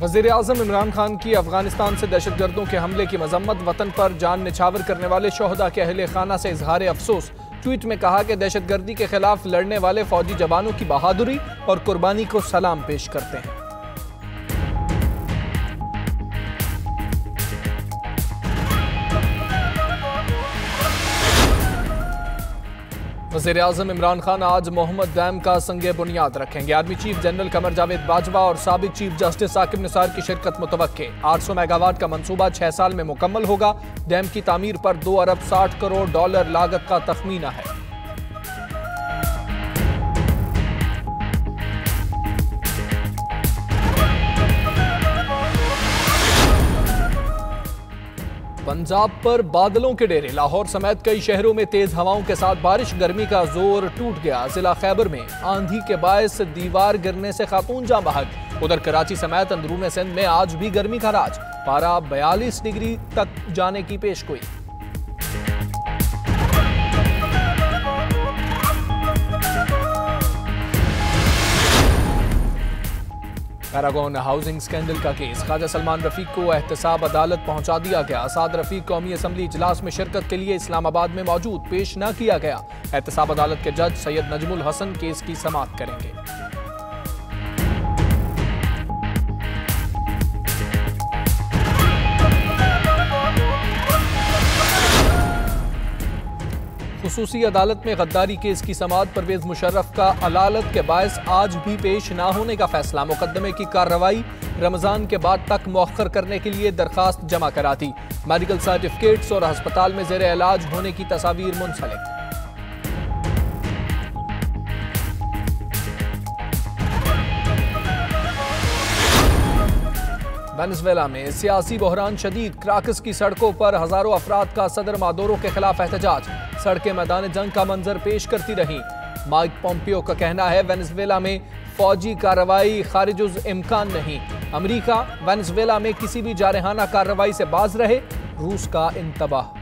वज़ीर-ए-आज़म इमरान खान की अफगानिस्तान से दहशतगर्दों के हमले की मजम्मत, वतन पर जान निछावर करने वाले शोहदा के अहले खाना से इजहार अफसोस। ट्वीट में कहा कि दहशतगर्दी के खिलाफ लड़ने वाले फौजी जवानों की बहादुरी और कुर्बानी को सलाम पेश करते हैं। वज़ीर-ए-आज़म इमरान खान आज मोहम्मद डैम का संगे बुनियाद रखेंगे। Army chief general Qamar Javed Bajwa और साबिक चीफ जस्टिस साकिब निसार की शिरकत मुतवक्के। 800 मेगावाट का मंसूबा 6 साल में मुकम्मल होगा। डैम की तामीर पर $2 अरब 60 करोड़ लागत का तखमीना है। पंजाब पर बादलों के डेरे। लाहौर समेत कई शहरों में तेज हवाओं के साथ बारिश, गर्मी का जोर टूट गया। जिला खैबर में आंधी के बायस दीवार गिरने से खातून जाँ बहक। उधर कराची समेत अंदरूनी सिंध में आज भी गर्मी का राज, पारा 42 डिग्री तक जाने की पेशगोई। पैरागॉन हाउसिंग स्कैंडल का केस, ख्वाजा सलमान रफीक को एहतसाब अदालत पहुंचा दिया गया। साद रफीक कौमी असम्बली इजलास में शिरकत के लिए इस्लामाबाद में मौजूद, पेश न किया गया। एहतसाब अदालत के जज सैयद नजमुल हसन केस की समाअत करेंगे। खुसूसी अदालत में गद्दारी केस की समाअत, परवेज मुशर्रफ का अदालत के बायस आज भी पेश न होने का फैसला। मुकदमे की कार्रवाई रमजान के बाद तक मौखर करने के लिए दरखास्त जमा करा दी। मेडिकल सर्टिफिकेट्स और अस्पताल में जेर इलाज होने की तस्वीर मुंसलिक। वेनेजुएला में सियासी बहरान शदीद, क्राकस की सड़कों पर हजारों अफराद का सदर मादुरो के खिलाफ एहतजाज। सड़कें मैदान जंग का मंजर पेश करती रहीं। माइक पोम्पियो का कहना है वेनेजुएला में फौजी कार्रवाई खारिजुल इम्कान नहीं। अमेरिका वेनेजुएला में किसी भी जारहाना कार्रवाई से बाज रहे, रूस का इंतबाह।